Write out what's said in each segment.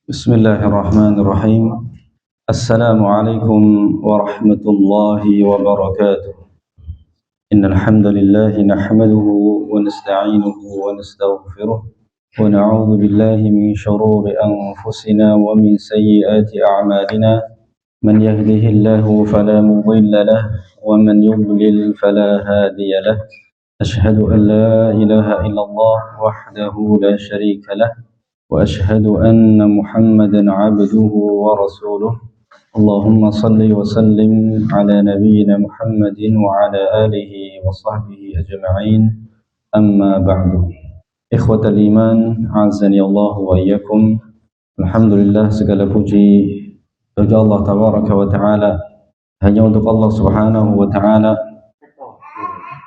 Bismillahirrahmanirrahim. Assalamualaikum warahmatullahi wabarakatuh. Innal hamdalillah nahmaduhu wa nasta'inuhu wa nastaghfiruh wa na'udzu billahi min shururi anfusina wa min sayyiati a'malina. Man yahdihillahu fala mudilla lahu wa man yudlil fala hadiya lahu. Ashhadu an la ilaha illallah wahdahu la syarika lahu وأشهد أن محمدا عبده ورسوله اللهم صل وسلم على نبينا محمد وعلى آله وصحبه أجمعين أما بعد إخوة الإيمان أعزني الله وإياكم. Alhamdulillah, segala puji bagi Allah Tabaraka wa Ta'ala, hanya untuk Allah Subhanahu wa Ta'ala,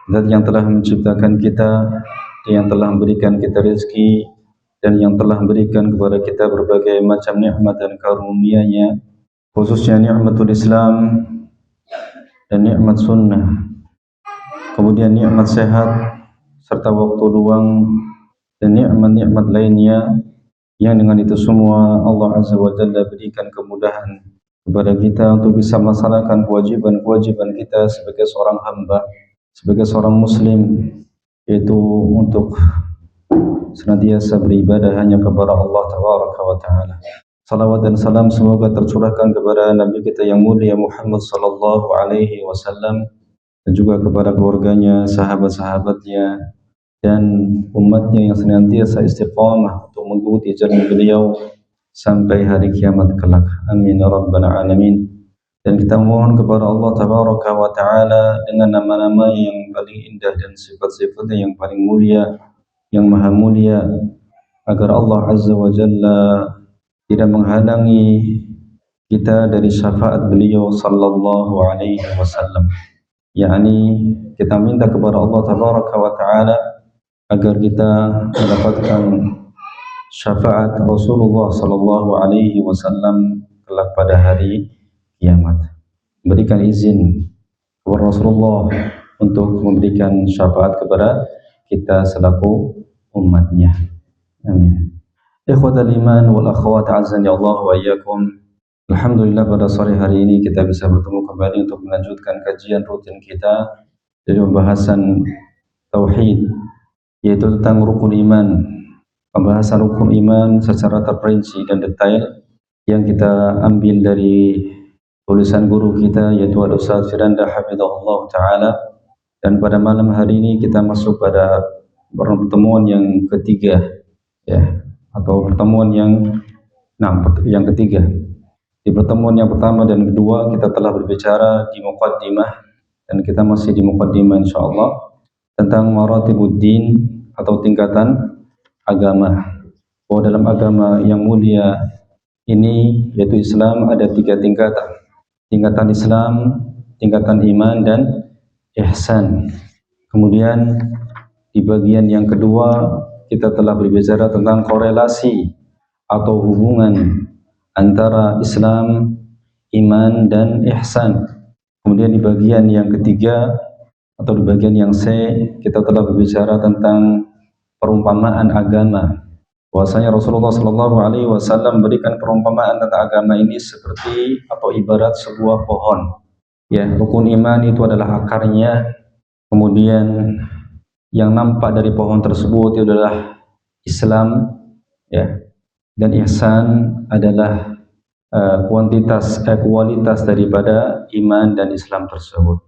Zat yang telah menciptakan kita, yang telah memberikan kita rezeki, dan yang telah memberikan kepada kita berbagai macam nikmat dan karunia-Nya, khususnya nikmatul Islam dan nikmat sunnah, kemudian nikmat sehat serta waktu luang dan nikmat-nikmat lainnya, yang dengan itu semua Allah Azza wa Jalla berikan kemudahan kepada kita untuk bisa melaksanakan kewajiban-kewajiban kita sebagai seorang hamba, sebagai seorang muslim, yaitu untuk senantiasa beribadah hanya kepada Allah Tabaraka wa Ta'ala. Salawat dan salam semoga tercurahkan kepada Nabi kita yang mulia Muhammad sallallahu alaihi wasallam, dan juga kepada keluarganya, sahabat-sahabatnya, dan umatnya yang senantiasa istiqamah untuk mengikuti jalan beliau sampai hari kiamat kelak. Amin ya rabbal alamin. Dan kita mohon kepada Allah Tabaraka wa Ta'ala dengan nama-nama yang paling indah dan sifat-sifatnya yang paling mulia, yang maha mulia, agar Allah Azza wa Jalla tidak menghalangi kita dari syafaat beliau sallallahu alaihi wasallam. yakni kita minta kepada Allah Tabaraka wa Ta'ala agar kita mendapatkan syafaat Rasulullah sallallahu alaihi wasallam kelak pada hari kiamat. Berikan izin kepada Rasulullah untuk memberikan syafaat kepada kita selaku umatnya. Amin. Ikhwatal iman wal akhwat azani Allah wa iyyakum. Alhamdulillah, pada sore hari ini kita bisa bertemu kembali untuk melanjutkan kajian rutin kita dari pembahasan tauhid, yaitu tentang rukun iman. Pembahasan rukun iman secara terperinci dan detail yang kita ambil dari tulisan guru kita, yaitu Al-Ustaz Firanda hafizahullah taala. Dan pada malam hari ini kita masuk pada pertemuan yang ketiga, ya, atau pertemuan yang ketiga. Di pertemuan yang pertama dan kedua kita telah berbicara di muqaddimah, dan kita masih di muqaddimah insyaallah, tentang maratibuddin atau tingkatan agama. Bahwa dalam agama yang mulia ini, yaitu Islam, ada 3 tingkatan. Tingkatan Islam, tingkatan iman, dan ihsan. Kemudian di bagian yang kedua kita telah berbicara tentang korelasi atau hubungan antara Islam, iman, dan ihsan. Kemudian di bagian yang ketiga atau di bagian yang C kita telah berbicara tentang perumpamaan agama. Bahwasanya Rasulullah Shallallahu Alaihi Wasallam berikan perumpamaan tentang agama ini seperti atau ibarat sebuah pohon. Ya, rukun iman itu adalah akarnya, kemudian yang nampak dari pohon tersebut itu adalah Islam, ya, dan ihsan adalah kualitas daripada iman dan Islam tersebut.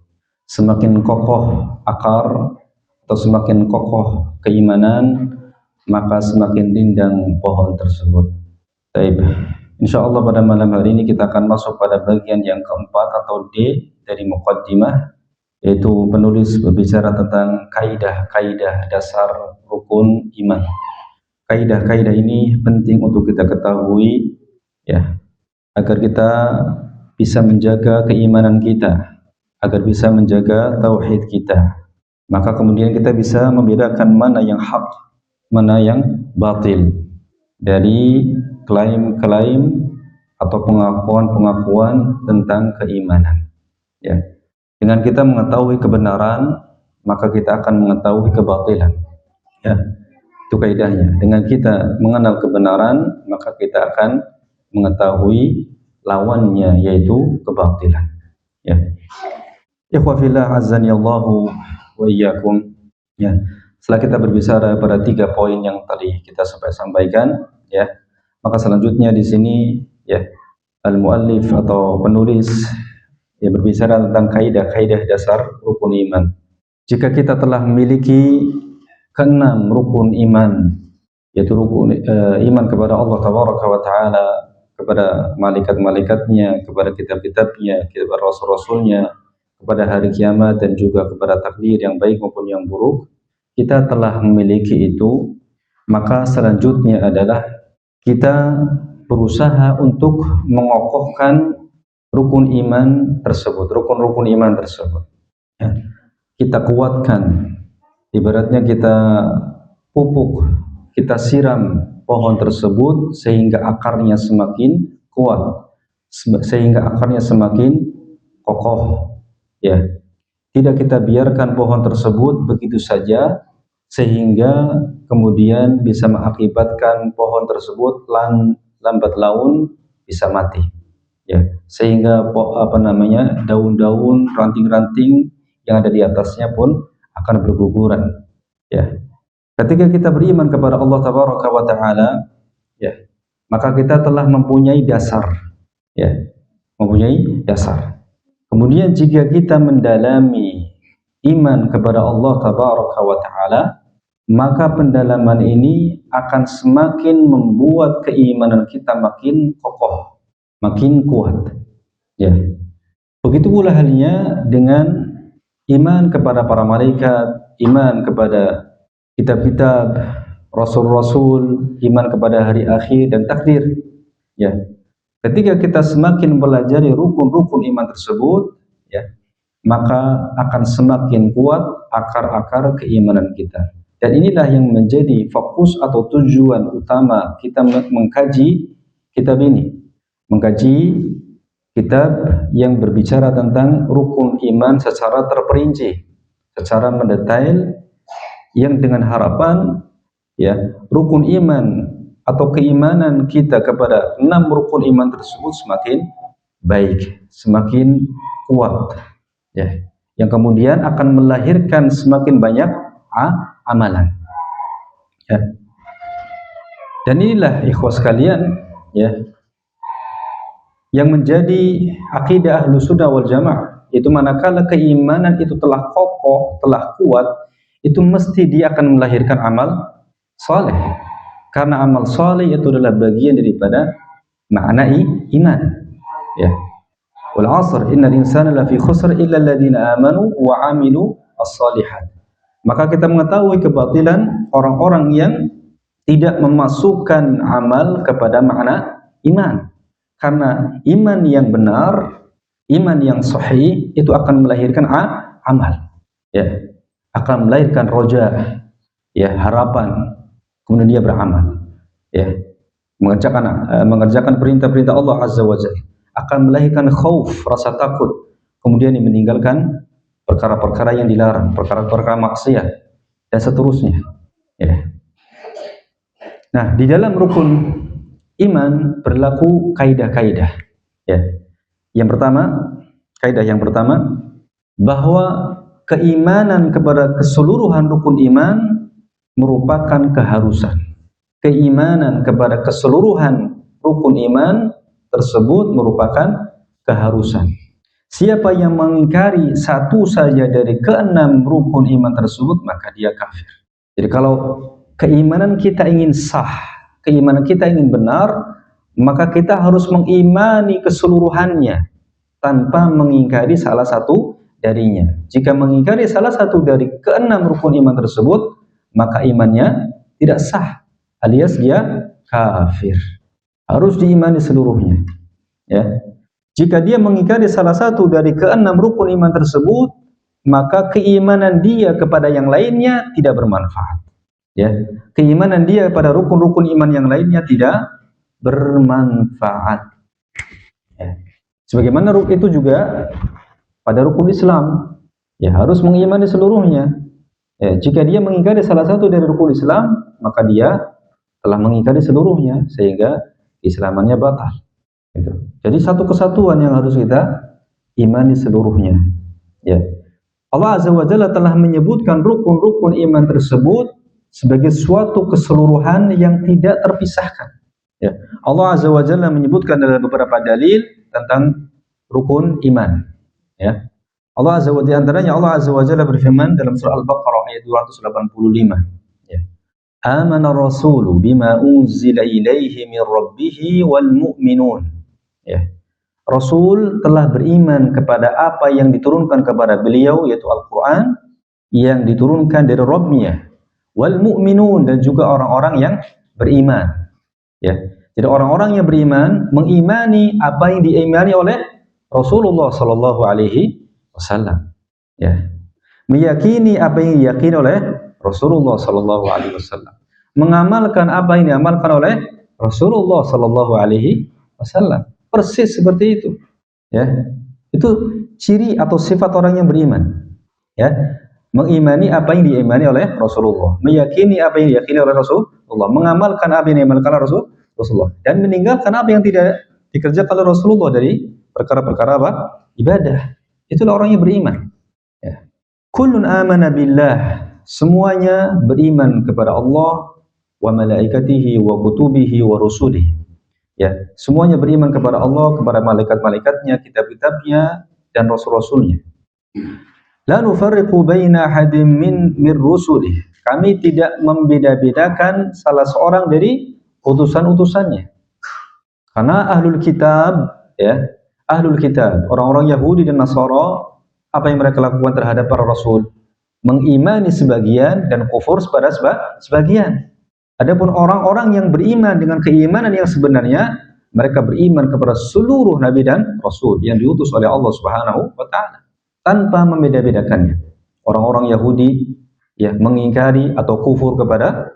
Semakin kokoh akar atau semakin kokoh keimanan, maka semakin rindang pohon tersebut. Baik, insyaallah pada malam hari ini kita akan masuk pada bagian yang keempat atau D dari muqaddimah, yaitu penulis berbicara tentang kaidah-kaidah dasar rukun iman. Kaidah-kaidah ini penting untuk kita ketahui, ya, agar kita bisa menjaga keimanan kita, agar bisa menjaga tauhid kita. Maka kemudian kita bisa membedakan mana yang hak, mana yang batil dari klaim-klaim atau pengakuan-pengakuan tentang keimanan. Ya, dengan kita mengetahui kebenaran, maka kita akan mengetahui kebatilan. Ya, itu kaidahnya. Dengan kita mengenal kebenaran, maka kita akan mengetahui lawannya, yaitu kebatilan. Ya. Ikhwa fillah azani Allahu wa iyyakum. Ya. Setelah kita berbicara pada 3 poin yang tadi kita sampaikan, ya, maka selanjutnya di sini, ya, al-muallif atau penulis ya berbicara tentang kaidah-kaidah dasar rukun iman. Jika kita telah memiliki keenam rukun iman, yaitu rukun iman kepada Allah Tabaraka wa Ta'ala, kepada malaikat-malaikatnya, kepada kitab-kitabnya, kepada rasul-rasulnya, kepada hari kiamat, dan juga kepada takdir yang baik maupun yang buruk, kita telah memiliki itu, maka selanjutnya adalah kita berusaha untuk mengokohkan rukun iman tersebut, rukun-rukun iman tersebut. Ya. Kita kuatkan, ibaratnya kita pupuk, kita siram pohon tersebut sehingga akarnya semakin kuat, sehingga akarnya semakin kokoh. Ya. Tidak kita biarkan pohon tersebut begitu saja sehingga kemudian bisa mengakibatkan pohon tersebut lambat laun bisa mati. Ya, sehingga daun-daun, ranting-ranting yang ada di atasnya pun akan berguguran. Ya. Ketika kita beriman kepada Allah Tabaraka wa Ta'ala, ya, maka kita telah mempunyai dasar. Ya, mempunyai dasar. Kemudian jika kita mendalami iman kepada Allah Tabaraka wa Ta'ala, maka pendalaman ini akan semakin membuat keimanan kita makin kokoh, makin kuat. Ya. Begitu pula halnya dengan iman kepada para malaikat, iman kepada kitab-kitab, rasul-rasul, iman kepada hari akhir dan takdir. Ya. Ketika kita semakin mempelajari rukun-rukun iman tersebut, ya, maka akan semakin kuat akar-akar keimanan kita. Dan inilah yang menjadi fokus atau tujuan utama kita mengkaji kitab ini. Mengkaji kitab yang berbicara tentang rukun iman secara terperinci, secara mendetail, yang dengan harapan, ya, rukun iman atau keimanan kita kepada 6 rukun iman tersebut semakin baik, semakin kuat, ya, yang kemudian akan melahirkan semakin banyak amalan. Ya. Dan inilah ikhwah sekalian, ya, yang menjadi akidah Ahlus Sunnah wal Jamaah, itu manakala keimanan itu telah kokoh, telah kuat, itu mesti dia akan melahirkan amal saleh. Karena amal saleh itu adalah bagian daripada makna iman. Ya. Wal 'asr innal insana lafi khusr illa alladziina aamanu wa 'amilu as-shalihat. Maka kita mengetahui kebatilan orang-orang yang tidak memasukkan amal kepada makna iman. Karena iman yang benar, iman yang sahih itu akan melahirkan amal. Ya. Akan melahirkan roja, ya, harapan. Kemudian dia beramal, ya, mengerjakan perintah-perintah Allah Azza wa Jalla, akan melahirkan khauf, rasa takut, kemudian dia meninggalkan perkara-perkara yang dilarang, perkara-perkara maksiat, dan seterusnya. Ya. Nah, di dalam rukun iman berlaku kaidah-kaidah. Ya. Yang pertama, kaidah yang pertama, bahwa keimanan kepada keseluruhan rukun iman merupakan keharusan. Keimanan kepada keseluruhan rukun iman tersebut merupakan keharusan. Siapa yang mengingkari satu saja dari keenam rukun iman tersebut, maka dia kafir. Jadi kalau keimanan kita ingin sah, keimanan kita ingin benar, maka kita harus mengimani keseluruhannya tanpa mengingkari salah satu darinya. Jika mengingkari salah satu dari keenam rukun iman tersebut, maka imannya tidak sah, alias dia kafir. Harus diimani seluruhnya. Ya. Jika dia mengingkari salah satu dari keenam rukun iman tersebut, maka keimanan dia kepada yang lainnya tidak bermanfaat. Ya. Keimanan dia pada rukun-rukun iman yang lainnya tidak bermanfaat. Ya. Sebagaimana itu juga pada rukun Islam, ya, harus mengimani seluruhnya. Ya, jika dia mengingkari salah satu dari rukun Islam, maka dia telah mengingkari seluruhnya, sehingga keislamannya batal. Gitu. Jadi satu kesatuan yang harus kita imani seluruhnya. Ya. Allah Azza wa Jalla telah menyebutkan rukun-rukun iman tersebut sebagai suatu keseluruhan yang tidak terpisahkan. Ya. Allah Azza wa Jalla menyebutkan dalam beberapa dalil tentang rukun iman. Ya. Allah Azza wa Jalla, antaranya Allah Azza wa Jalla berfirman dalam surah Al-Baqarah ayat 285. Ya. Amana rasulu bima unzila ilaihi min rabbih wal mu'minun. Ya. Rasul telah beriman kepada apa yang diturunkan kepada beliau, yaitu Al-Quran yang diturunkan dari Rabb-Nya, wal mu'minun, dan juga orang-orang yang beriman. Ya. Jadi orang-orang yang beriman mengimani apa yang diimani oleh Rasulullah Sallallahu Alaihi Wasallam. Ya. Meyakini apa yang diyakini oleh Rasulullah Sallallahu Alaihi Wasallam. Mengamalkan apa yang diamalkan oleh Rasulullah Sallallahu Alaihi Wasallam. Persis seperti itu, ya. Itu ciri atau sifat orang yang beriman, ya. Mengimani apa yang diimani oleh Rasulullah, meyakini apa yang diyakini oleh Rasulullah, mengamalkan apa yang diamalkan oleh Rasulullah, dan meninggalkan apa yang tidak dikerjakan oleh Rasulullah dari perkara-perkara apa? Ibadah. Itulah orang yang beriman. Ya. Kullun amana billah, semuanya beriman kepada Allah, wa malaikatihi, wa kutubihi, wa rusulihi. Ya, semuanya beriman kepada Allah, kepada malaikat-malaikatnya, kitab-kitabnya, dan rasul-rasulnya. La nufarriqu baina ahadin min rusulih. Kami tidak membeda-bedakan salah seorang dari utusan-utusannya. Karena ahlul kitab, ya, ahlul kitab, orang-orang Yahudi dan Nasara, apa yang mereka lakukan terhadap para rasul? Mengimani sebagian dan kufur pada sebagian. Adapun orang-orang yang beriman dengan keimanan yang sebenarnya, mereka beriman kepada seluruh nabi dan rasul yang diutus oleh Allah Subhanahu wa taala tanpa membeda-bedakannya. Orang-orang Yahudi ya mengingkari atau kufur kepada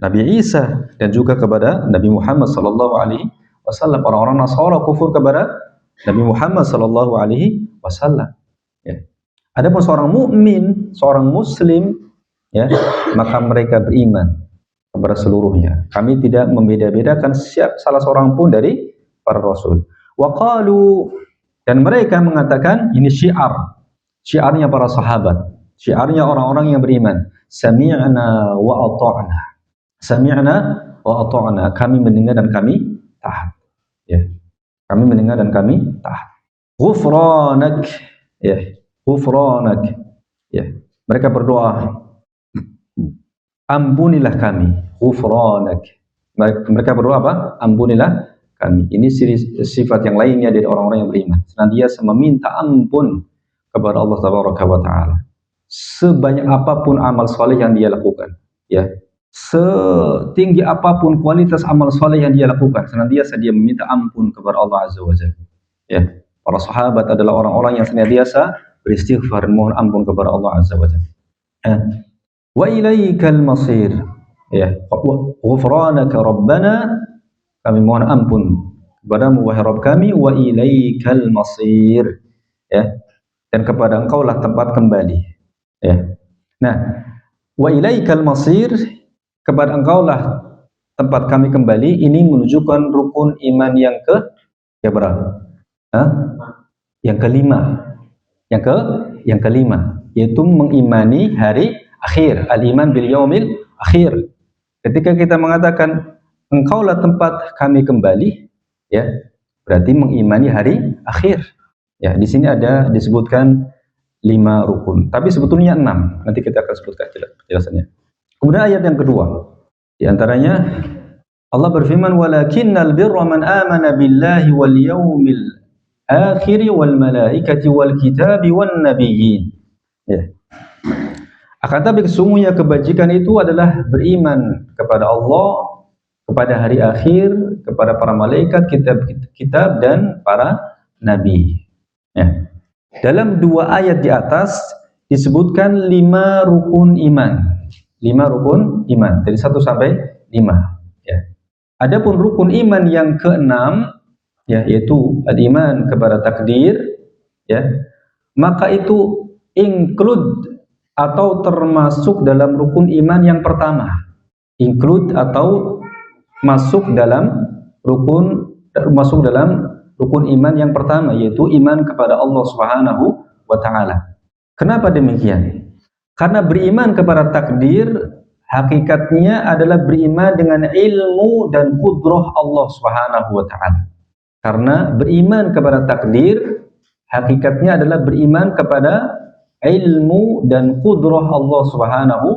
Nabi Isa dan juga kepada Nabi Muhammad sallallahu alaihi wasallam. Orang-orang Nasara kufur kepada Nabi Muhammad sallallahu alaihi wasallam. Ya. Adapun seorang mukmin, seorang muslim, ya, maka mereka beriman kepada seluruhnya. Kami tidak membeda-bedakan salah seorang pun dari para rasul. Wa qalu, dan mereka mengatakan, ini syiarnya para sahabat, syiarnya orang-orang yang beriman. Sami'na wa ata'na. Sami'na wa ata'na. Kami mendengar dan kami taat. Ya. Kami mendengar dan kami taat. Ghufranak. Ya. Ghufranak. Ya. Mereka berdoa, ampunilah kami. Ghufranak. Mereka berdoa apa? Ampunilah kami. Ini sifat yang lainnya dari orang-orang yang beriman. Senantiasa meminta ampun kepada Allah Tabaraka wa Ta'ala. Sebanyak apapun amal soleh yang dia lakukan, ya, setinggi apapun kualitas amal soleh yang dia lakukan, senantiasa dia meminta ampun kepada Allah Azza wa Jalla. Ya, para sahabat adalah orang-orang yang senantiasa beristighfar, mohon ampun kepada Allah Azza wa Jalla. Wa ilaikal masir. Ya, ghufranaka rabbana, kami mohon ampun kepadamu wahai Rabb kami, wa ilaikal masir. Ya, dan kepada engkaulah tempat kembali. Ya. Nah, wa ilaikal masir, kepada engkaulah tempat kami kembali, ini menunjukkan rukun iman yang berapa? Yang kelima. Yang kelima, yaitu mengimani hari akhir, al-iman bil yaumil akhir. Ketika kita mengatakan engkaulah tempat kami kembali, ya, berarti mengimani hari akhir. Ya, di sini ada disebutkan 5 rukun, tapi sebetulnya 6. Nanti kita akan sebutkan penjelasannya. Kemudian ayat yang kedua, di antaranya Allah berfirman, walakinnal birra man amana billahi wal yaumil akhir wal malaikati wal kitabi wan nabiyyin. Ya. Akan tapi sesungguhnya kebajikan itu adalah beriman kepada Allah, kepada hari akhir, kepada para malaikat, kitab dan para nabi. Ya. Dalam 2 ayat di atas disebutkan 5 rukun iman. 5 rukun iman dari 1 sampai 5. Ya. Adapun rukun iman yang ke-6, ya, yaitu al-iman kepada takdir, ya, maka itu include atau termasuk dalam rukun iman yang pertama. Include atau masuk dalam masuk dalam rukun iman yang pertama, yaitu iman kepada Allah Subhanahu wa taala. Kenapa demikian? Karena beriman kepada takdir hakikatnya adalah beriman dengan ilmu dan kudrah Allah Subhanahu wa taala. Karena beriman kepada takdir hakikatnya adalah beriman kepada ilmu dan kudrah Allah Subhanahu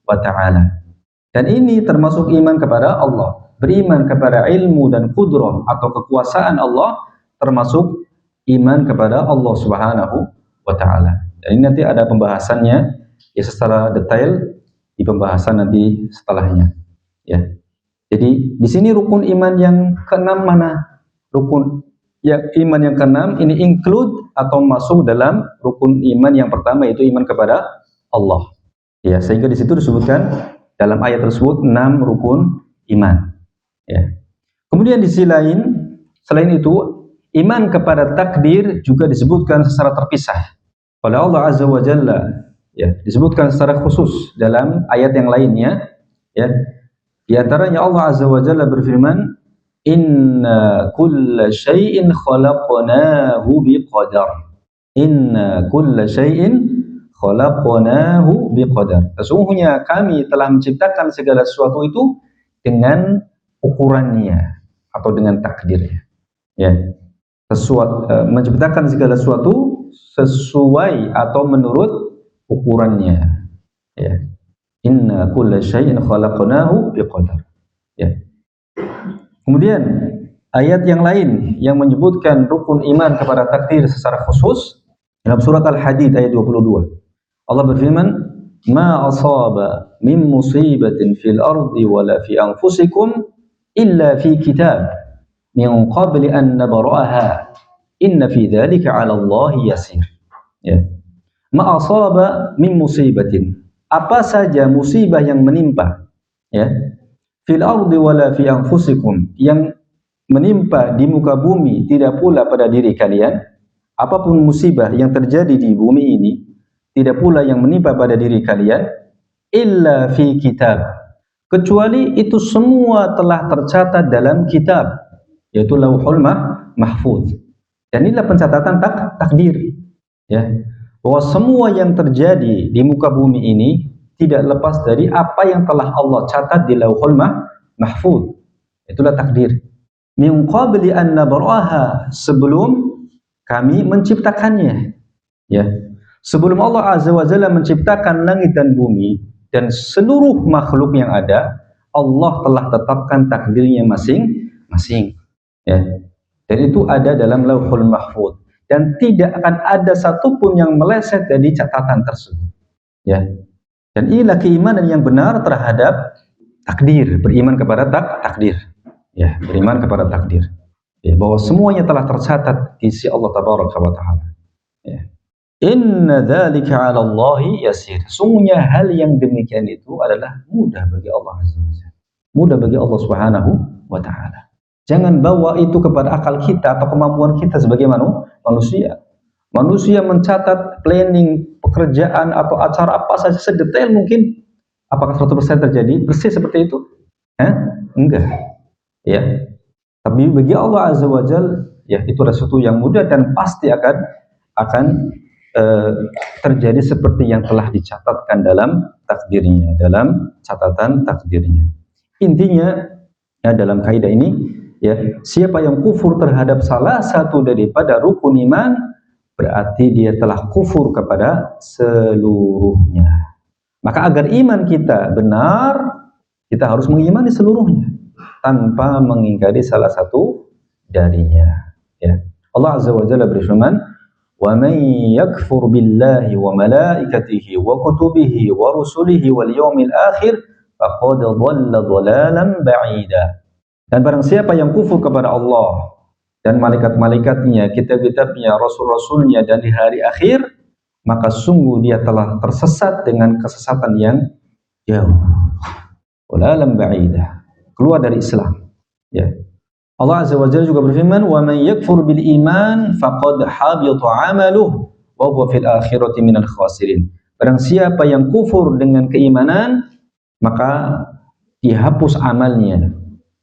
wa taala. Dan ini termasuk iman kepada Allah. Beriman kepada ilmu dan kudrah atau kekuasaan Allah termasuk iman kepada Allah Subhanahu wa taala. Dan ini nanti ada pembahasannya ya secara detail di pembahasan nanti setelahnya. Ya. Jadi di sini rukun iman yang keenam mana? Rukun ya iman yang keenam ini include atau masuk dalam rukun iman yang pertama, yaitu iman kepada Allah. Ya, sehingga di situ disebutkan dalam ayat tersebut 6 rukun iman. Ya. Kemudian di sisi lain, selain itu, iman kepada takdir juga disebutkan secara terpisah oleh Allah Azza wa Jalla. Ya, disebutkan secara khusus dalam ayat yang lainnya. Ya. Di antaranya Allah Azza wa Jalla berfirman, "Inna kulla syai'in khalaqnahu biqadar." Inna kulla syai'in khalaqnahu biqadar. Sesungguhnya kami telah menciptakan segala sesuatu itu dengan ukurannya atau dengan takdirnya. Ya. Menciptakan segala sesuatu sesuai atau menurut ukurannya. Ya. Inna kulla syai'in khalaqnahu biqadar. Ya. Kemudian ayat yang lain yang menyebutkan rukun iman kepada takdir secara khusus dalam surat Al-Hadid ayat 22. Allah berfirman, "Ma asaba min musibatin fil ardi wala fi anfusikum illa fi kitab min qabli an nabra'aha inna fi dzalika 'ala Allahi yasir." Ya. Ma asaba min musibatin, apa saja musibah yang menimpa, ya, fil ardi wala fi anfusikum, yang menimpa di muka bumi, tidak pula pada diri kalian. Apapun musibah yang terjadi di bumi ini, tidak pula yang menimpa pada diri kalian, illa fi kitab, kecuali itu semua telah tercatat dalam kitab, yaitu Lauhul Mahfuz. Dan inilah pencatatan takdir, ya, bahwa semua yang terjadi di muka bumi ini tidak lepas dari apa yang telah Allah catat di Lauhul Mahfuz. Itulah takdir. Min qabli an nabra'aha, sebelum kami menciptakannya. Ya. Sebelum Allah Azza wa Jalla menciptakan langit dan bumi dan seluruh makhluk yang ada, Allah telah tetapkan takdirnya masing-masing. Ya. Dan itu ada dalam Lauhul Mahfuz. Dan tidak akan ada satupun yang meleset dari catatan tersebut. Ya. Dan inilah keimanan yang benar terhadap takdir, beriman kepada takdir. Ya, beriman kepada takdir. Ya, bahwa semuanya telah tercatat di sisi Allah Tabaraka wa Ta'ala. Ya. Inna dzalika 'ala Allahi yasir. Sungguhnya hal yang demikian itu adalah mudah bagi Allah Azza wa Jalla. Mudah bagi Allah Subhanahu wa Ta'ala. Jangan bawa itu kepada akal kita atau kemampuan kita sebagai manusia. Manusia mencatat planning pekerjaan atau acara apa saja sedetail mungkin. Apakah 100% terjadi persis seperti itu? Enggak. Ya. Tapi bagi Allah Azza wa Jalla, ya, itu adalah sesuatu yang mudah dan pasti akan terjadi seperti yang telah dicatatkan dalam takdirnya, dalam catatan takdirnya. Intinya ya, dalam kaidah ini, ya, siapa yang kufur terhadap salah satu daripada rukun iman, berarti dia telah kufur kepada seluruhnya. Maka agar iman kita benar, kita harus mengimani seluruhnya tanpa mengingkari salah satu darinya. Ya. Allah Azza wa Jalla berfirman, "Wa man yakfur billahi wa malaikatihi wa kutubihi wa rusulihi wal yawmil akhir faqad dhalla dhalalan ba'ida." Dan barang siapa yang kufur kepada Allah dan malaikat-malaikatnya, kitab-kitabnya, rasul-rasulnya, dan di hari akhir, maka sungguh dia telah tersesat dengan kesesatan yang jauh. Dhalalan ba'ida, keluar dari Islam. Ya. Allah Azza wa Jalla juga berfirman, "Wa man yakfur bil iman faqad habita 'amaluhu wa huwa fil akhirati minal khasirin." Barang siapa yang kufur dengan keimanan, maka dihapus amalnya.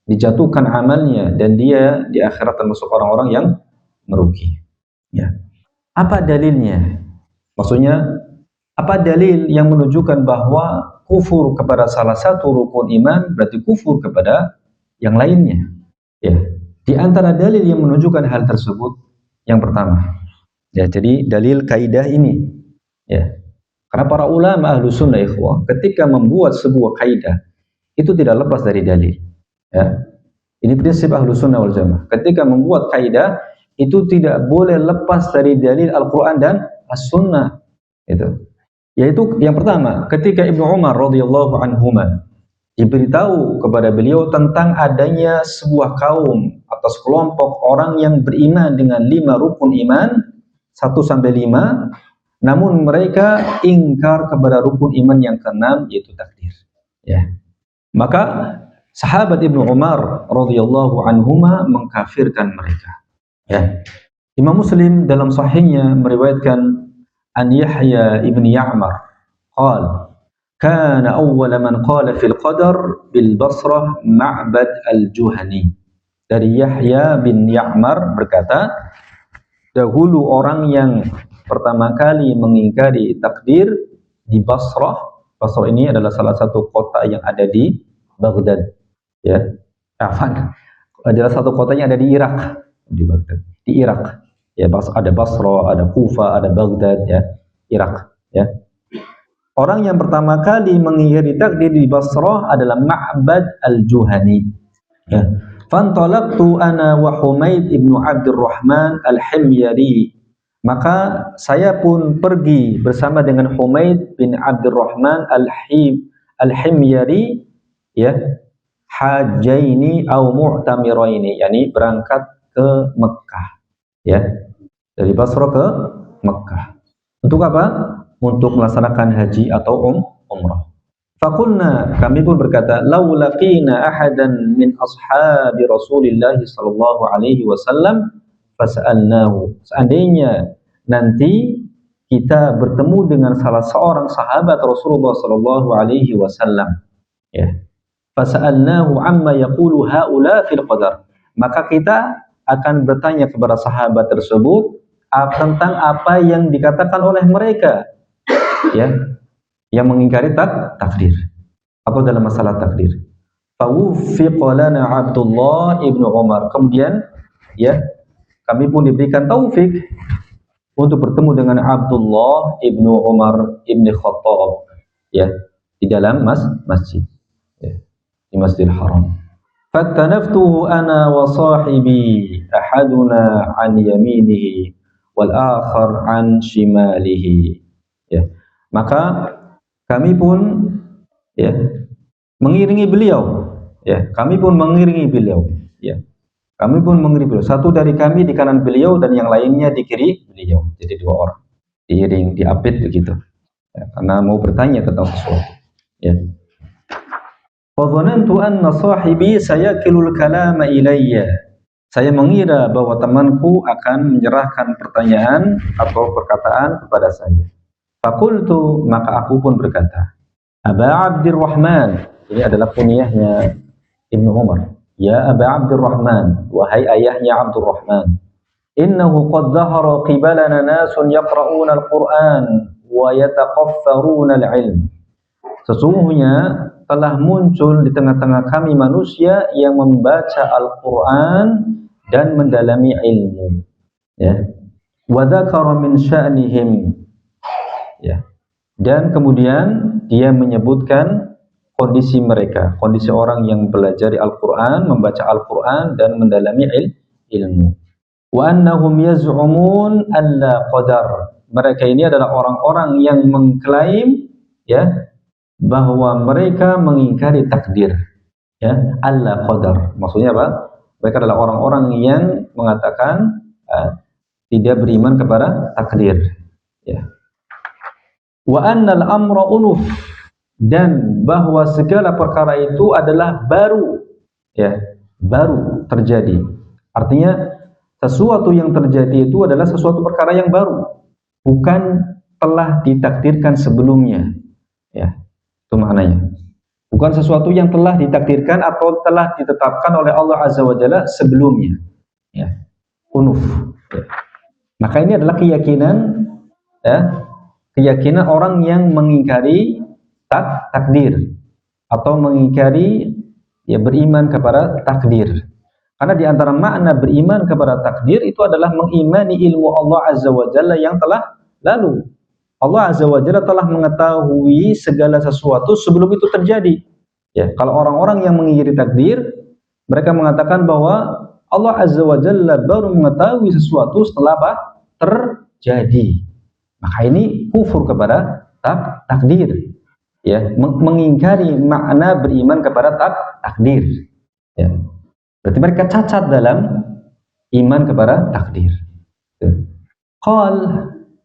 dijatuhkan amalnya dan dia di akhirat termasuk orang-orang yang merugi. Ya. Apa dalilnya? Maksudnya, apa dalil yang menunjukkan bahwa kufur kepada salah satu rukun iman berarti kufur kepada yang lainnya? Ya. Di antara dalil yang menunjukkan hal tersebut, yang pertama, ya, jadi dalil kaidah ini, ya, karena para ulama ahlu sunnah ikhwah, ketika membuat sebuah kaidah itu tidak lepas dari dalil. Ya. Ini prinsip ahlu sunnah wal jamaah. Ketika membuat kaidah itu tidak boleh lepas dari dalil Al-Quran dan As-Sunnah. Itu. Yaitu yang pertama, ketika Ibnu Umar radhiyallahu anhuma diberitahu kepada beliau tentang adanya sebuah kaum atau sekelompok orang yang beriman dengan 5 rukun iman 1-5, namun mereka ingkar kepada rukun iman yang ke-6 yaitu takdir. Ya. Maka sahabat Ibnu Umar radhiyallahu anhuma mengkafirkan mereka. Ya. Imam Muslim dalam sahihnya meriwayatkan an Yahya ibn Ya'mar qala kana awwal man qala fil qadar bil Basrah Ma'bad al-Juhani. Dari Yahya bin Ya'mar berkata, dahulu orang yang pertama kali mengingkari takdir di Basrah. Basrah ini adalah salah satu kota yang ada di Baghdad. Ya, adalah satu kota yang ada di Irak, di Baghdad, di Irak. Ya, ada Basra, ada Kufa, ada Baghdad, ya, Irak. Ya. Orang yang pertama kali mengingkari takdir di Basrah adalah Ma'bad al-Juhani. Ya. Fantalaqtu ana wa Humaid ibnu Abdurrahman al-Himyari. Maka saya pun pergi bersama dengan Humaid bin Abdurrahman al-Himyari, ya, hajaini au mu'tamiraini, yakni berangkat ke Mekah, ya, dari Basra ke Mekah. Untuk apa? Untuk melaksanakan haji atau umrah. Faqulna, kami pun berkata, lau laqina ahadan min ashabi Rasulillah sallallahu alaihi wasallam fas'alnahu. Seandainya nanti kita bertemu dengan salah seorang sahabat Rasulullah sallallahu alaihi wasallam, ya, fas'alnahu amma yaqulu haula fil qadar, maka kita akan bertanya kepada sahabat tersebut tentang apa yang dikatakan oleh mereka, ya, yang mengingkari takdir atau dalam masalah takdir. Fawuffiqa lana Abdullah ibnu Umar. Kemudian, ya, kami pun diberikan taufik untuk bertemu dengan Abdullah ibnu Umar ibnu Khattab, ya, di dalam masjid, ya, di Masjidil Haram. Fattanaftuhu ana wa sahibi ahaduna an yaminihi wal akhar an shimalihi. Ya. Maka kami pun, ya, mengiringi beliau, ya, kami pun mengiringi beliau, ya. Kami pun mengiringi beliau. Satu dari kami di kanan beliau dan yang lainnya di kiri beliau. Jadi 2 orang. Diiring, diapit begitu. Ya, karena mau bertanya tentang sesuatu. Ya. Fadhanantu anna sahibi sayakilul kalama ilayya. Saya mengira bahwa temanku akan menyerahkan pertanyaan atau perkataan kepada saya. Faqultu, maka aku pun berkata, Aba Abdurrahman, ini adalah kunyahnya Ibnu Umar. Ya Aba Abdurrahman, wahai ayahnya Abdurrahman, innahu qad dhahara qibalana nasun yaqra'una al-Qur'an wa yataqaffaruna al-ilm. Sesungguhnya telah muncul di tengah-tengah kami manusia yang membaca Al-Quran dan mendalami ilmu. Ya. Wa dzakara min sya'nihim. Ya. Dan kemudian dia menyebutkan kondisi mereka, kondisi orang yang belajar Al-Quran, membaca Al-Quran dan mendalami ilmu. Wa annahum yaz'umun alla qadar. Mereka ini adalah orang-orang yang mengklaim, ya, bahwa mereka mengingkari takdir, ya, alla qadar. Maksudnya apa? Mereka adalah orang-orang yang mengatakan tidak beriman kepada takdir, ya. Wa annal amra unuf, dan bahwa segala perkara itu adalah baru, ya, baru terjadi. Artinya sesuatu yang terjadi itu adalah sesuatu perkara yang baru, bukan telah ditakdirkan sebelumnya, ya. Itu maknanya. bukan sesuatu yang telah ditakdirkan atau telah ditetapkan oleh Allah Azza wa Jalla sebelumnya. Ya, unuf. Ya. Maka ini adalah keyakinan, ya, keyakinan orang yang mengingkari takdir atau mengingkari, ya, beriman kepada takdir. Karena di antara makna beriman kepada takdir itu adalah mengimani ilmu Allah Azza wa Jalla yang telah lalu. Allah Azza wa Jalla telah mengetahui segala sesuatu sebelum itu terjadi. Ya, kalau orang-orang yang mengingkari takdir, mereka mengatakan bahwa Allah Azza wa Jalla baru mengetahui sesuatu setelah apa? Terjadi. Maka ini kufur kepada takdir. Ya, mengingkari makna beriman kepada takdir. Ya. Berarti mereka cacat dalam iman kepada takdir. Qal,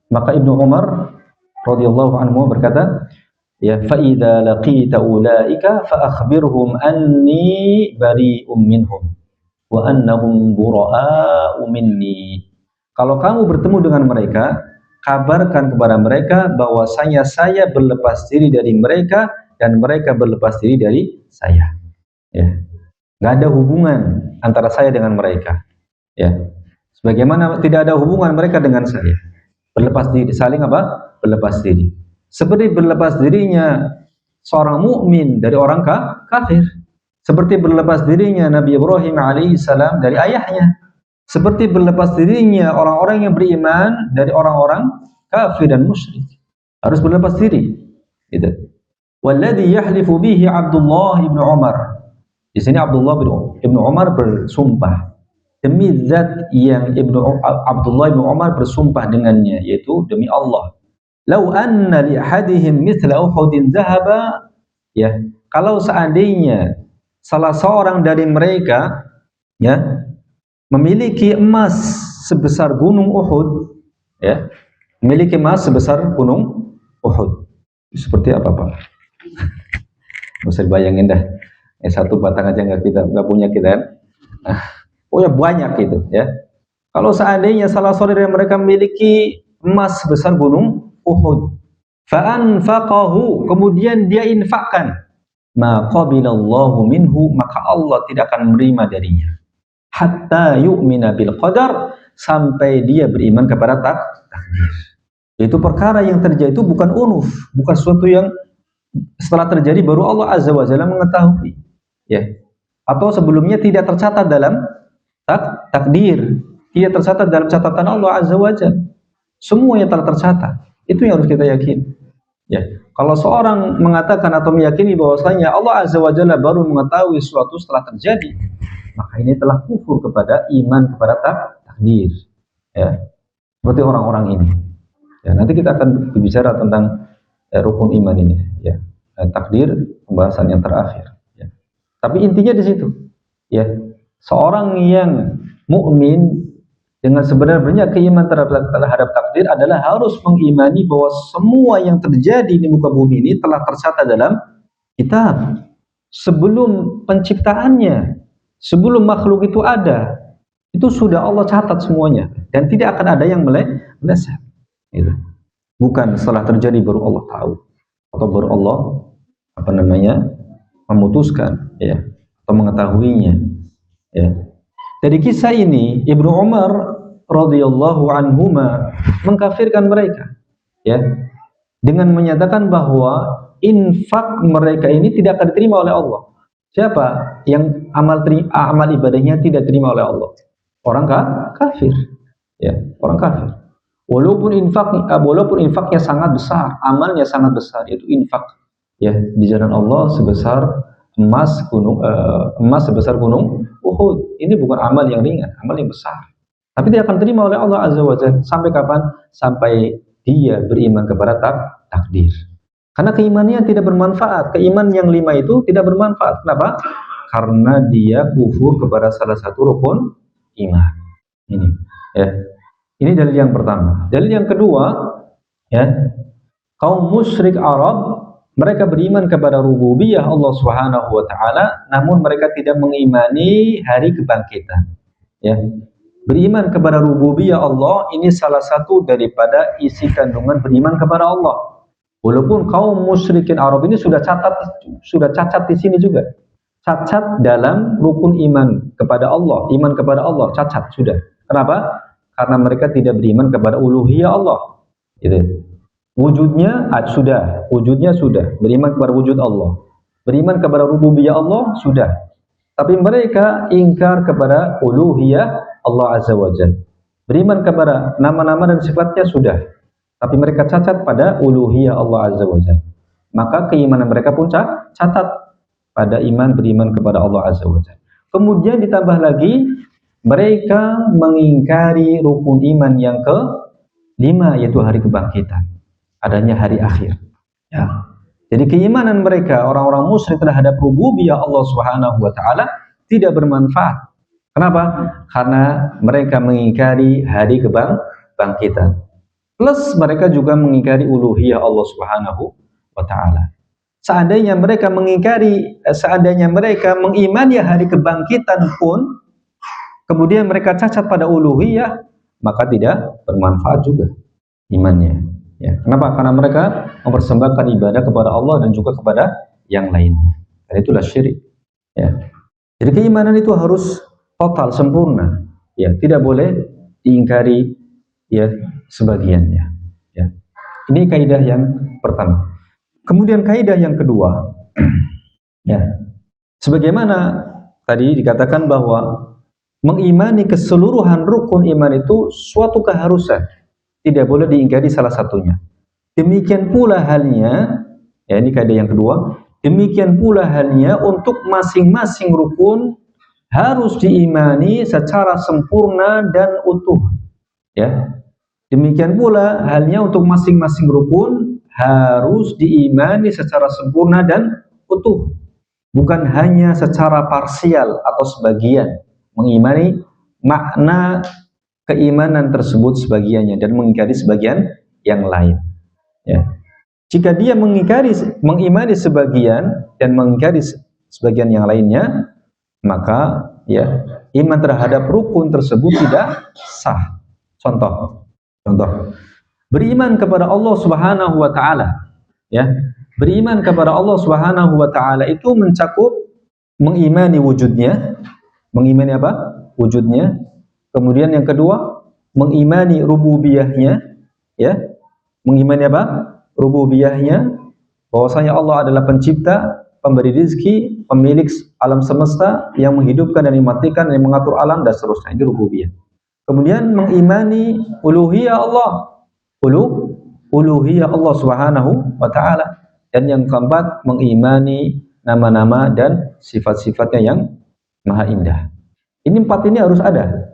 maka Ibnu Umar radhiyallahu anhu berkata, ya, fa idza laqita ulaika fa akhbirhum anni bari'um minhum wa annahum bura'u minni. Kalau kamu bertemu dengan mereka, kabarkan kepada mereka bahwasanya saya berlepas diri dari mereka dan mereka berlepas diri dari saya. Ya. Nggak ada hubungan antara saya dengan mereka. Ya. Sebagaimana tidak ada hubungan mereka dengan saya. Berlepas diri, saling apa? Berlepas diri. Seperti berlepas dirinya seorang mukmin dari orang kafir. Seperti berlepas dirinya Nabi Ibrahim alaihissalam dari ayahnya. Seperti berlepas dirinya orang-orang yang beriman dari orang-orang kafir dan musyrik. Harus berlepas diri. Gitu. Walladhi yahlifu bihi Abdullah ibn Umar. Di sini Abdullah ibn Umar bersumpah demi zat yang Abdullah ibn Umar bersumpah dengannya, yaitu demi Allah. Lau anna li ahadihim mithla Uhudin dhahaba, ya, kalau seandainya salah seorang dari mereka, ya, memiliki emas sebesar gunung Uhud, ya, memiliki emas sebesar gunung Uhud, seperti apa, Pak? Nggak usah dibayangin dah. Satu batang aja nggak punya kita, kan? Oh ya banyak itu, ya. Kalau seandainya salah seorang dari mereka memiliki emas sebesar gunung Uhud, fa'anfaqahu, kemudian dia infakkan, ma qabilallahu minhu, maka Allah tidak akan menerima darinya. Hatta yu'mina bil qadar, sampai dia beriman kepada takdir. Itu perkara yang terjadi itu bukan unuf, bukan sesuatu yang setelah terjadi baru Allah Azza wa Jalla mengetahui, ya, atau sebelumnya tidak tercatat dalam takdir, tidak tercatat dalam catatan Allah Azza wa Jalla. Semua yang telah tercatat, itu yang harus kita yakini. Ya, kalau seorang mengatakan atau meyakini bahwasanya Allah Azza wa Jalla baru mengetahui sesuatu setelah terjadi, maka ini telah kufur kepada iman kepada takdir. Ya, seperti orang-orang ini. Ya, nanti kita akan berbicara tentang rukun iman ini. Ya, takdir pembahasan yang terakhir. Ya. Tapi intinya di situ. Ya, seorang yang mukmin dengan sebenarnya keimanan terhadap takdir adalah harus mengimani bahwa semua yang terjadi di muka bumi ini telah tercatat dalam kitab sebelum penciptaannya, sebelum makhluk itu ada, itu sudah Allah catat semuanya dan tidak akan ada yang meleset. Gitu. Bukan setelah terjadi baru Allah tahu atau baru Allah memutuskan, ya, atau mengetahuinya. Ya. Dari kisah ini Ibnu Umar radhiyallahu anhuma mengkafirkan mereka, ya, dengan menyatakan bahwa infak mereka ini tidak akan diterima oleh Allah. Siapa yang amal ibadahnya tidak diterima oleh Allah? Orang kafir, ya, orang kafir. Walaupun infaknya sangat besar, amalnya sangat besar, yaitu infak, ya, di jalan Allah sebesar emas sebesar gunung Uhud. Ini bukan amal yang ringan, amal yang besar. Tapi tidak akan terima oleh Allah Azza wa Jalla. Sampai kapan? Sampai dia beriman kepada takdir. Karena keimanannya tidak bermanfaat. Keimanan yang 5 itu tidak bermanfaat. Kenapa? Karena dia kufur kepada salah satu rukun iman. Ini, ya. Ini dalil yang pertama. Dalil yang kedua, ya, kaum musyrik Arab, mereka beriman kepada rububiyah Allah Subhanahu wa taala, namun mereka tidak mengimani hari kebangkitan. Ya. Beriman kepada rububiyah Allah ini salah satu daripada isi kandungan beriman kepada Allah. Walaupun kaum musyrikin Arab ini sudah cacat di sini juga. Cacat dalam rukun iman kepada Allah, cacat sudah. Kenapa? Karena mereka tidak beriman kepada uluhiyah Allah. Gitu. Wujudnya sudah, beriman kepada wujud Allah. Beriman kepada rububiyah Allah sudah. Tapi mereka ingkar kepada uluhiyah Allah Azza wa Jalla. Beriman kepada nama-nama dan sifatnya sudah. Tapi mereka cacat pada uluhiyah Allah Azza wa Jalla. Maka keimanan mereka pun cacat pada beriman kepada Allah Azza wa Jalla. Kemudian ditambah lagi, mereka mengingkari rukun iman yang ke-5, yaitu hari kebangkitan, adanya hari akhir. Ya. Jadi keimanan mereka, orang-orang musyrik terhadap rububiyah Allah Subhanahu wa taala tidak bermanfaat. Kenapa? Karena mereka mengingkari hari kebangkitan. Plus mereka juga mengingkari uluhiyah Allah Subhanahu wa taala. Seandainya mereka mengimani hari kebangkitan pun, kemudian mereka cacat pada uluhiyah, maka tidak bermanfaat juga imannya. Ya, kenapa? Karena mereka mempersembahkan ibadah kepada Allah dan juga kepada yang lainnya. Dan itulah syirik. Ya. Jadi keimanan itu harus total, sempurna. Ya, tidak boleh diingkari ya sebagiannya. Ya. Ini kaidah yang pertama. Kemudian kaidah yang kedua, ya, sebagaimana tadi dikatakan bahwa mengimani keseluruhan rukun iman itu suatu keharusan. Tidak boleh diingkari salah satunya. Demikian pula halnya, ya ini kaidah yang kedua, demikian pula halnya untuk masing-masing rukun harus diimani secara sempurna dan utuh. Ya. Demikian pula halnya untuk masing-masing rukun harus diimani secara sempurna dan utuh. Bukan hanya secara parsial atau sebagian, mengimani makna keimanan tersebut sebagiannya dan mengingkari sebagian yang lain. Ya. Jika dia mengimani sebagian dan mengingkari sebagian yang lainnya, maka ya iman terhadap rukun tersebut tidak sah. Contoh, beriman kepada Allah Subhanahu wa taala, ya. Beriman kepada Allah Subhanahu wa taala itu mencakup mengimani wujudnya. Mengimani apa? Wujudnya. Kemudian yang kedua, mengimani rububiyahnya, ya. Mengimani apa? Rububiyahnya, bahwasanya Allah adalah pencipta, pemberi rezeki, pemilik alam semesta, yang menghidupkan dan mematikan dan mengatur alam dan seterusnya. Ini rububiyah. Kemudian mengimani uluhiyah Allah, uluhiyah Allah Subhanahu wa taala. Dan yang keempat, mengimani nama-nama dan sifat-sifatnya yang maha indah. Ini 4 ini harus ada.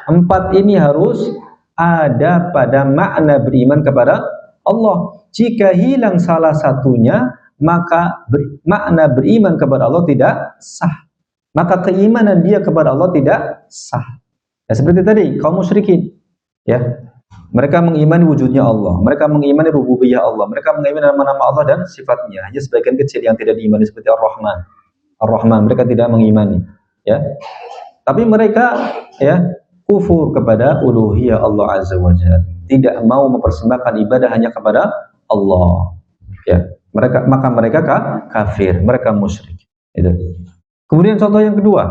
4 ini harus ada pada makna beriman kepada Allah. Jika hilang salah satunya, maka makna beriman kepada Allah tidak sah. Maka keimanan dia kepada Allah tidak sah. Ya, seperti tadi kaum musyrikin, ya, mereka mengimani wujudnya Allah, mereka mengimani rububiyah Allah, mereka mengimani nama-nama Allah dan sifatnya. Hanya sebagian kecil yang tidak diimani seperti Ar-Rahman, mereka tidak mengimani, ya. Tapi mereka ya kufur kepada uluhiyah Allah Azza wa Jalla, tidak mau mempersembahkan ibadah hanya kepada Allah. Ya, maka mereka kafir, mereka musyrik. Itu. Kemudian contoh yang kedua,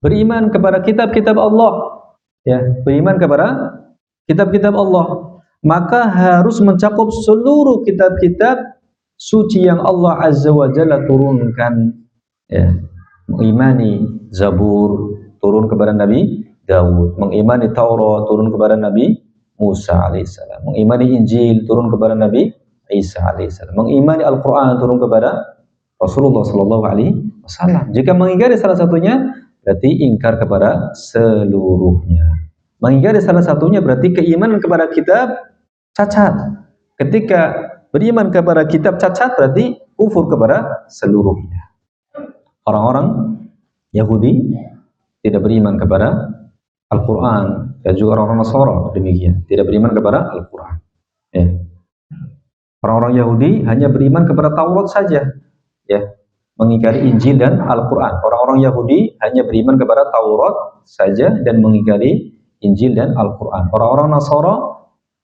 beriman kepada kitab-kitab Allah. Ya, beriman kepada kitab-kitab Allah, maka harus mencakup seluruh kitab-kitab suci yang Allah Azza wa Jalla turunkan. Ya, mengimani Zabur turun kepada Nabi Daud, mengimani Taurat turun kepada Nabi Musa alaihissalam, mengimani Injil turun kepada Nabi Isa alaihissalam, mengimani Al-Quran turun kepada Rasulullah sallallahu alaihi wasallam. Jika mengingkari salah satunya, berarti ingkar kepada seluruhnya. Mengingkari salah satunya berarti keimanan kepada kitab cacat. Ketika beriman kepada kitab cacat, berarti kufur kepada seluruhnya. Orang-orang Yahudi tidak beriman kepada Al-Quran, dan juga orang-orang Nasara demikian, tidak beriman kepada Al-Quran. Ya. Orang-orang Yahudi hanya beriman kepada Taurat saja, ya, mengingkari Injil dan Al-Quran. Orang-orang Yahudi hanya beriman kepada Taurat saja dan mengingkari Injil dan Al-Quran. Orang-orang Nasara,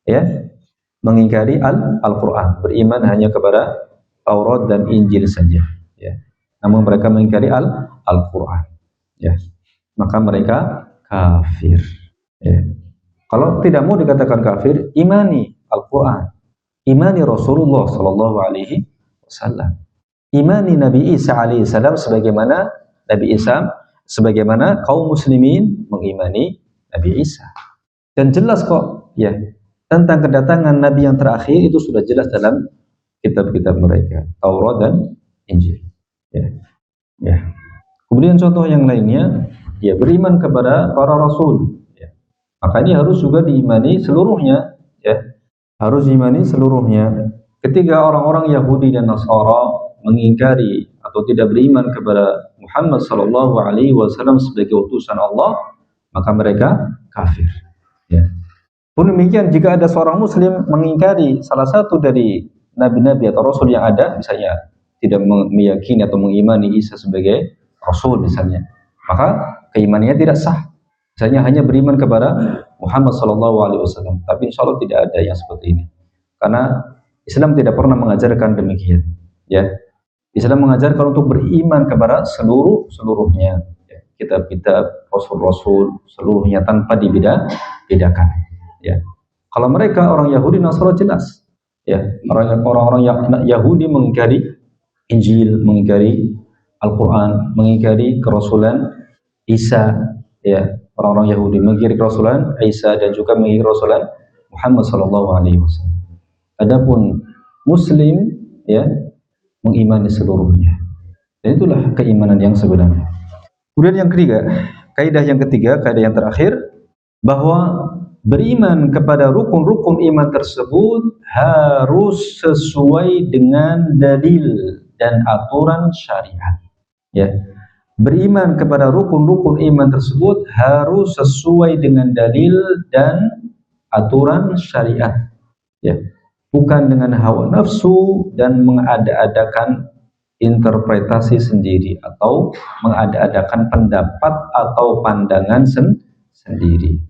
ya, mengingkari Al-Quran, beriman hanya kepada Taurat dan Injil saja, ya. Namun mereka mengingkari Al-Quran, ya. Maka mereka kafir, ya. Kalau tidak mau dikatakan kafir, imani Al-Quran, imani Rasulullah Sallallahu Alaihi Wasallam, imani Nabi Isa alaihissalam sebagaimana Nabi Isa, sebagaimana kaum muslimin mengimani Nabi Isa. Dan jelas kok, ya, tentang kedatangan Nabi yang terakhir itu sudah jelas dalam kitab-kitab mereka, Taurat dan Injil. Ya. Ya. Kemudian contoh yang lainnya, ya, beriman kepada para rasul. Ya. Maka ini harus juga diimani seluruhnya, ya, harus diimani seluruhnya. Ketika orang-orang Yahudi dan Nasara mengingkari atau tidak beriman kepada Muhammad Sallallahu Alaihi Wasallam sebagai utusan Allah, maka mereka kafir. Ya. Pun demikian jika ada seorang muslim mengingkari salah satu dari nabi-nabi atau rasul yang ada, misalnya tidak meyakini atau mengimani Isa sebagai rasul misalnya, maka keimanannya tidak sah. Misalnya hanya beriman kepada Muhammad Sallallahu Alaihi Wasallam, tapi insya Allah tidak ada yang seperti ini, karena Islam tidak pernah mengajarkan demikian. Ya, Islam mengajarkan untuk beriman kepada seluruhnya, ya, kitab-kitab, rasul-rasul seluruhnya tanpa dibedakan. Ya, kalau mereka orang Yahudi Nasrani jelas, ya, orang-orang Yahudi mengingkari Injil, mengingkari Al-Quran, mengingkari kerasulan Isa, ya, orang-orang Yahudi mengingkari kerasulan Isa dan juga mengingkari kerasulan Muhammad Sallallahu Alaihi Wasallam. Adapun Muslim, ya, mengimani seluruhnya. Dan itulah keimanan yang sebenarnya. Kemudian yang ketiga, kaidah yang terakhir, bahwa beriman kepada rukun-rukun iman tersebut harus sesuai dengan dalil dan aturan syariat. Ya, beriman kepada rukun-rukun iman tersebut harus sesuai dengan dalil dan aturan syariat. Ya, bukan dengan hawa nafsu dan mengada-adakan interpretasi sendiri atau mengada-adakan pendapat atau pandangan sendiri.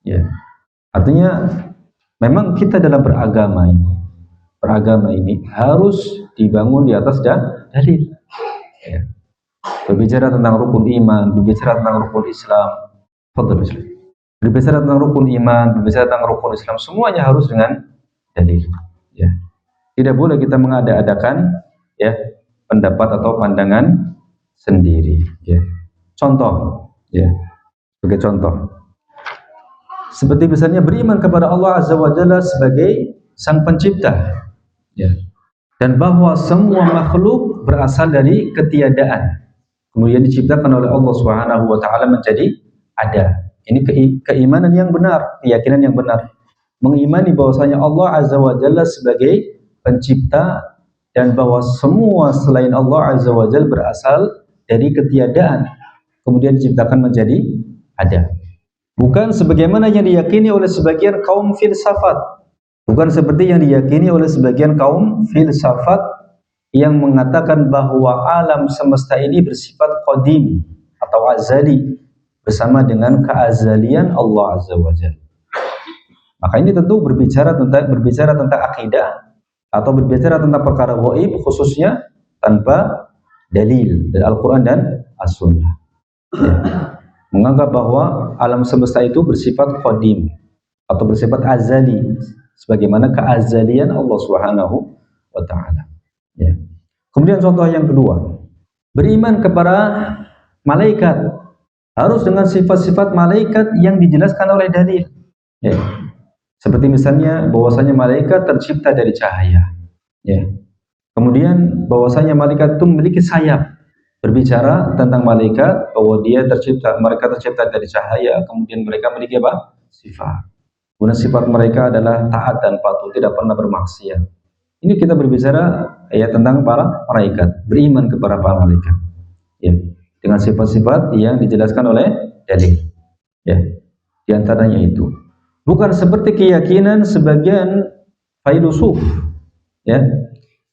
Ya. Artinya memang kita dalam beragama ini harus dibangun di atas dalil. Ya. Berbicara tentang rukun iman, berbicara tentang rukun Islam, berbicara tentang rukun iman, berbicara tentang rukun Islam, semuanya harus dengan dalil. Ya. Tidak boleh kita mengada-adakan, ya, pendapat atau pandangan sendiri. Ya. Contoh, ya, sebagai contoh. Seperti misalnya beriman kepada Allah Azza wa Jalla sebagai Sang Pencipta, ya, dan bahwa semua makhluk berasal dari ketiadaan, kemudian diciptakan oleh Allah Subhanahu wa Ta'ala menjadi ada. Ini keimanan yang benar, keyakinan yang benar, mengimani bahwasanya Allah Azza wa Jalla sebagai Pencipta dan bahwa semua selain Allah Azza wa Jalla berasal dari ketiadaan, kemudian diciptakan menjadi ada. Bukan sebagaimana yang diyakini oleh sebagian kaum filsafat. Bukan seperti yang diyakini oleh sebagian kaum filsafat yang mengatakan bahwa alam semesta ini bersifat qadim atau azali bersama dengan keazalian Allah Azza wa Jalla. Maka ini tentu berbicara tentang akidah atau berbicara tentang perkara gaib, khususnya tanpa dalil dari Al-Quran dan As-Sunnah. Ya. Menganggap bahwa alam semesta itu bersifat qadim atau bersifat azali sebagaimana keazalian Allah Subhanahu wa Ta'ala. Ya. Kemudian contoh yang kedua, beriman kepada malaikat harus dengan sifat-sifat malaikat yang dijelaskan oleh dalil. Ya. Seperti misalnya bahwasanya malaikat tercipta dari cahaya. Ya. Kemudian bahwasanya malaikat itu memiliki sayap. Berbicara tentang malaikat bahwa mereka tercipta dari cahaya, kemudian mereka memiliki apa? Sifat. Kemudian sifat mereka adalah taat dan patuh, tidak pernah bermaksiat. Ini kita berbicara, ya, tentang para malaikat, beriman kepada para malaikat. Ya, dengan sifat-sifat yang dijelaskan oleh dalil. Ya, di antaranya itu. Bukan seperti keyakinan sebagian filosof, ya,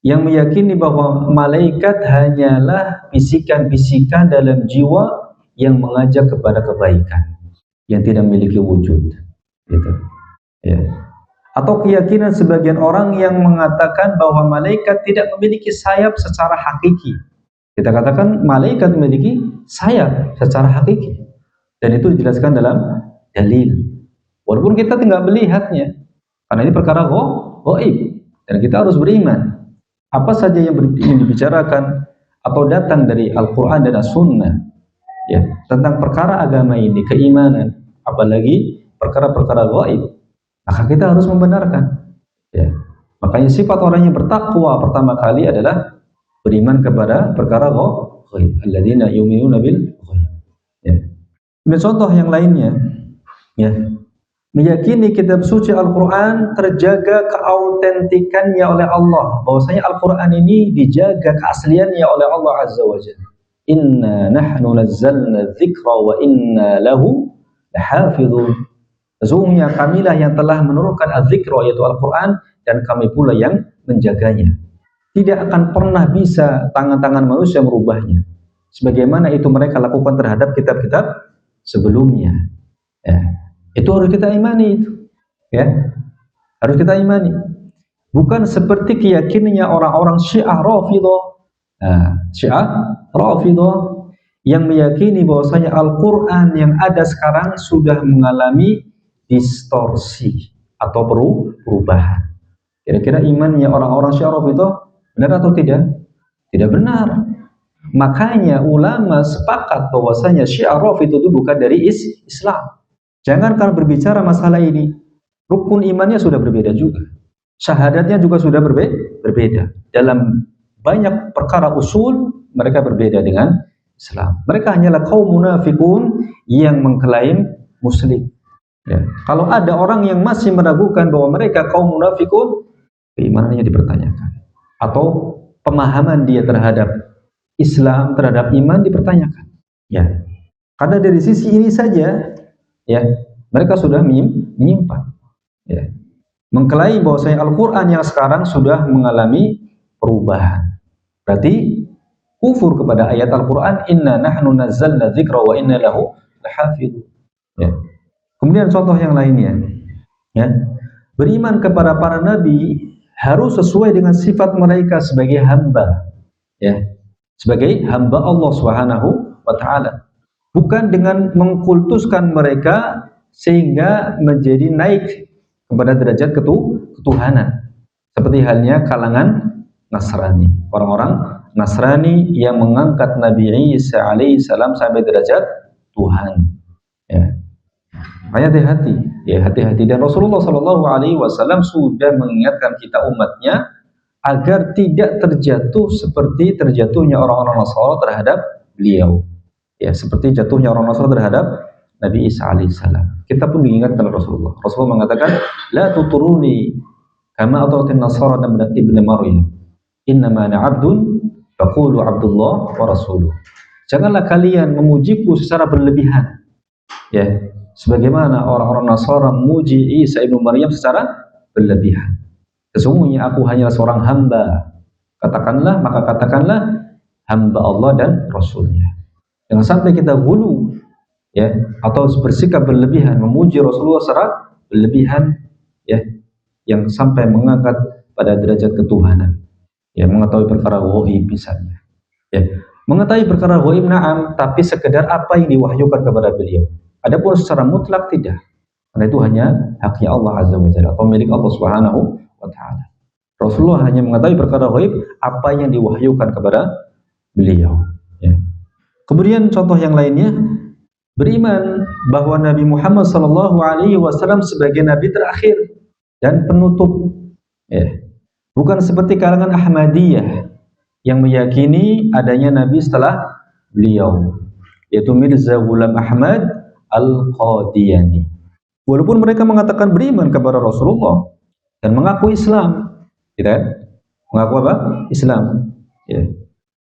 yang meyakini bahwa malaikat hanyalah bisikan-bisikan dalam jiwa yang mengajak kepada kebaikan, yang tidak memiliki wujud, gitu. Ya. Atau keyakinan sebagian orang yang mengatakan bahwa malaikat tidak memiliki sayap secara hakiki. Kita katakan malaikat memiliki sayap secara hakiki. Dan itu dijelaskan dalam dalil. Walaupun kita tidak melihatnya. Karena ini perkara gaib. Dan kita harus beriman. Apa saja yang dibicarakan atau datang dari Al-Quran dan As-Sunnah, ya, tentang perkara agama ini, keimanan, apalagi perkara-perkara gaib, maka kita harus membenarkan. Ya. Makanya sifat orang yang bertakwa pertama kali adalah beriman kepada perkara gaib. Alladzina yu'minuna bil ghaib. Ya. Dan contoh yang lainnya, ya, meyakini kitab suci Al-Quran terjaga keautentikannya oleh Allah, bahwasanya Al-Quran ini dijaga keasliannya oleh Allah Azza wa Jalla. Inna nahnu nazzalna dzikra wa inna lahu lahafizun. Sesungguhnya kamilah yang telah menurunkan az-zikra, yaitu Al-Quran, dan kami pula yang menjaganya. Tidak akan pernah bisa tangan-tangan manusia merubahnya, sebagaimana itu mereka lakukan terhadap kitab-kitab sebelumnya. Ya. Itu harus kita imani itu. Ya. Harus kita imani. Bukan seperti keyakinannya orang-orang Syiah Rafidhah. Syiah Rafidhah yang meyakini bahwasanya Al-Quran yang ada sekarang sudah mengalami distorsi atau perubahan. Kira-kira imannya orang-orang Syiah Rafidhah benar atau tidak? Tidak benar. Makanya ulama sepakat bahwasanya Syiah Rafidhah itu bukan dari Islam. Jangan kalau berbicara masalah ini, rukun imannya sudah berbeda juga. Syahadatnya juga sudah berbeda. Dalam banyak perkara usul, mereka berbeda dengan Islam. Mereka hanyalah kaum munafikun yang mengklaim muslim. Ya. Kalau ada orang yang masih meragukan bahwa mereka kaum munafikun, keimanannya dipertanyakan. Atau pemahaman dia terhadap Islam, terhadap iman dipertanyakan. Ya. Karena dari sisi ini saja, ya, mereka sudah menyimpan, ya, mengklaim bahwasanya Al-Quran yang sekarang sudah mengalami perubahan. Berarti kufur kepada ayat Al-Quran, inna nahnu nazzalna dzikra wa inna lahu lahafidun. Ya. Kemudian contoh yang lainnya, ya, beriman kepada para nabi harus sesuai dengan sifat mereka sebagai hamba, ya, sebagai hamba Allah Subhanahu wa Ta'ala. Bukan dengan mengkultuskan mereka sehingga menjadi naik kepada derajat ketuhanan. Seperti halnya kalangan Nasrani. Orang-orang Nasrani yang mengangkat Nabi Isa alaihissalam sampai derajat Tuhan. Ya. Hati-hati. Ya, hati-hati. Dan Rasulullah SAW sudah mengingatkan kita umatnya agar tidak terjatuh seperti terjatuhnya orang-orang Nasrani terhadap beliau. Ya, seperti jatuhnya orang Nasrani terhadap Nabi Isa alaihissalam. Kita pun diingatkan oleh Rasulullah. Rasulullah mengatakan, la tuturuni kama atratin nasara ibn Maryam. Innama ana 'abdun faqulu 'abdullah wa rasuluh. Janganlah kalian memujiku secara berlebihan. Ya, sebagaimana orang-orang Nasara memuji Isa ibn Maryam secara berlebihan. Sesungguhnya aku hanyalah seorang hamba. Katakanlah hamba Allah dan Rasulnya. Jangan sampai kita hulu, ya, atau bersikap berlebihan memuji Rasulullah secara berlebihan, ya, yang sampai mengangkat pada derajat ketuhanan, ya, mengetahui perkara ghaib misalnya, ya, mengetahui perkara ghaib na'am, tapi sekedar apa yang diwahyukan kepada beliau. Adapun secara mutlak tidak, karena itu hanya haknya Allah Azza wa Jalla atau milik Allah Subhanahu wa Ta'ala. Rasulullah hanya mengetahui perkara ghaib apa yang diwahyukan kepada beliau, ya. Kemudian contoh yang lainnya, beriman bahwa Nabi Muhammad SAW sebagai Nabi terakhir dan penutup. Ya. Bukan seperti kalangan Ahmadiyah yang meyakini adanya Nabi setelah beliau, yaitu Mirza Ghulam Ahmad Al-Qadiani. Walaupun mereka mengatakan beriman kepada Rasulullah dan mengaku Islam, tidak? Mengaku apa? Islam. Ya.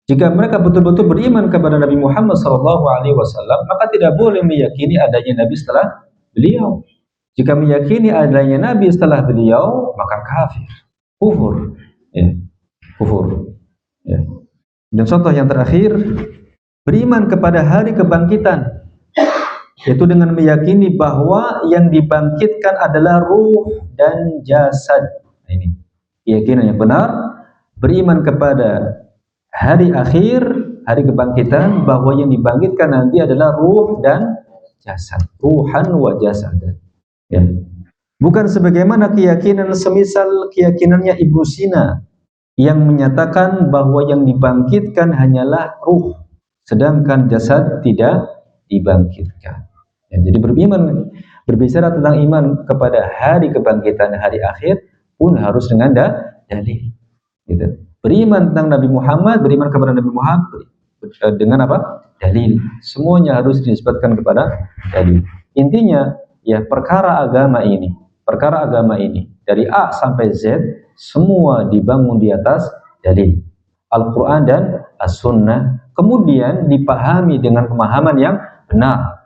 Jika mereka betul-betul beriman kepada Nabi Muhammad SAW, maka tidak boleh meyakini adanya Nabi setelah beliau. Jika meyakini adanya Nabi setelah beliau, maka kafir, kufur, ya, kufur. Ya. Dan contoh yang terakhir, beriman kepada hari kebangkitan. Yaitu dengan meyakini bahwa yang dibangkitkan adalah ruh dan jasad. Nah, ini keyakinan yang benar, beriman kepada hari akhir, hari kebangkitan, bahwa yang dibangkitkan nanti adalah ruh dan jasad, ruhan wa jasadan. Ya. Bukan sebagaimana keyakinan semisal keyakinannya Ibnu Sina yang menyatakan bahwa yang dibangkitkan hanyalah ruh, sedangkan jasad tidak dibangkitkan. Ya, jadi berbicara tentang iman kepada hari kebangkitan, hari akhir pun harus dengan dalil. Gitu. Beriman tentang Nabi Muhammad, beriman kepada Nabi Muhammad dengan apa? Dalil. Semuanya harus disebutkan kepada dalil. Intinya, ya perkara agama ini dari A sampai Z semua dibangun di atas dalil Al-Quran dan As-Sunnah, kemudian dipahami dengan pemahaman yang benar.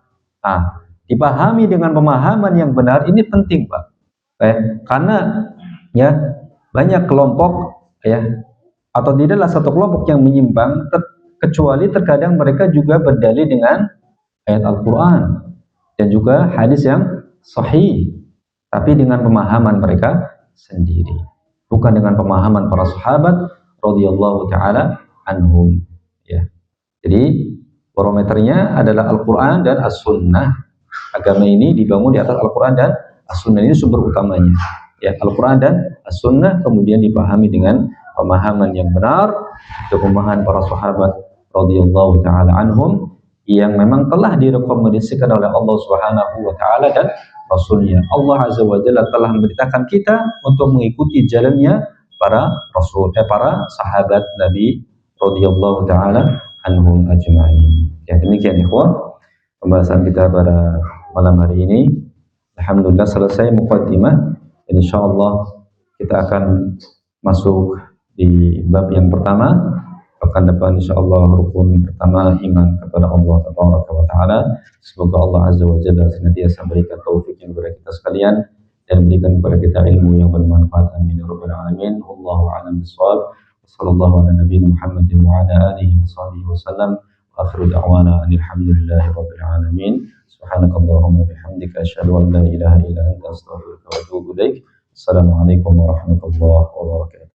Dipahami dengan pemahaman yang benar ini penting, Pak. Karena ya banyak kelompok ya, atau tidaklah satu kelompok yang menyimpang, kecuali terkadang mereka juga berdalil dengan ayat Al-Quran dan juga hadis yang sahih, tapi dengan pemahaman mereka sendiri, bukan dengan pemahaman para sahabat radhiyallahu taala anhum. Ya. Jadi barometernya adalah Al-Quran dan As-Sunnah. Agama ini dibangun di atas Al-Quran dan As-Sunnah, ini sumber utamanya. Ya, Al-Quran dan As-Sunnah kemudian dipahami dengan pemahaman yang benar, pemahaman para sahabat radhiyallahu taala anhum yang memang telah direkomendasikan oleh Allah Subhanahu wa taala dan Rasulnya. Allah Azza wa Jalla telah memberitakan kita untuk mengikuti jalannya para rasul, para sahabat Nabi radhiyallahu taala anhum ajma'in. Ya, demikian ikhwan pembahasan kita pada malam hari ini. Alhamdulillah selesai muqaddimah. Insyaallah kita akan masuk di bab yang pertama. Pekan depan insyaallah rukun pertama iman kepada Allah Tabaraka wa taala. Semoga Allah Azza wa Jalla senantiasa berikan taufik kepada kita sekalian dan berikan kepada kita ilmu yang bermanfaat. Amin ya rabbal alamin. Wallahu a'lam bishawab. Sallallahu ala nabiyina Muhammadin wa ala alihi washabihi wasallam. Wa akhiru da'wana alhamdulillahi rabbil alamin. Subhanakallahumma bihamdika asyhadu an la ilaha illa anta astaghfiruka wa atubu ilaik. Assalamualaikum warahmatullahi wabarakatuh.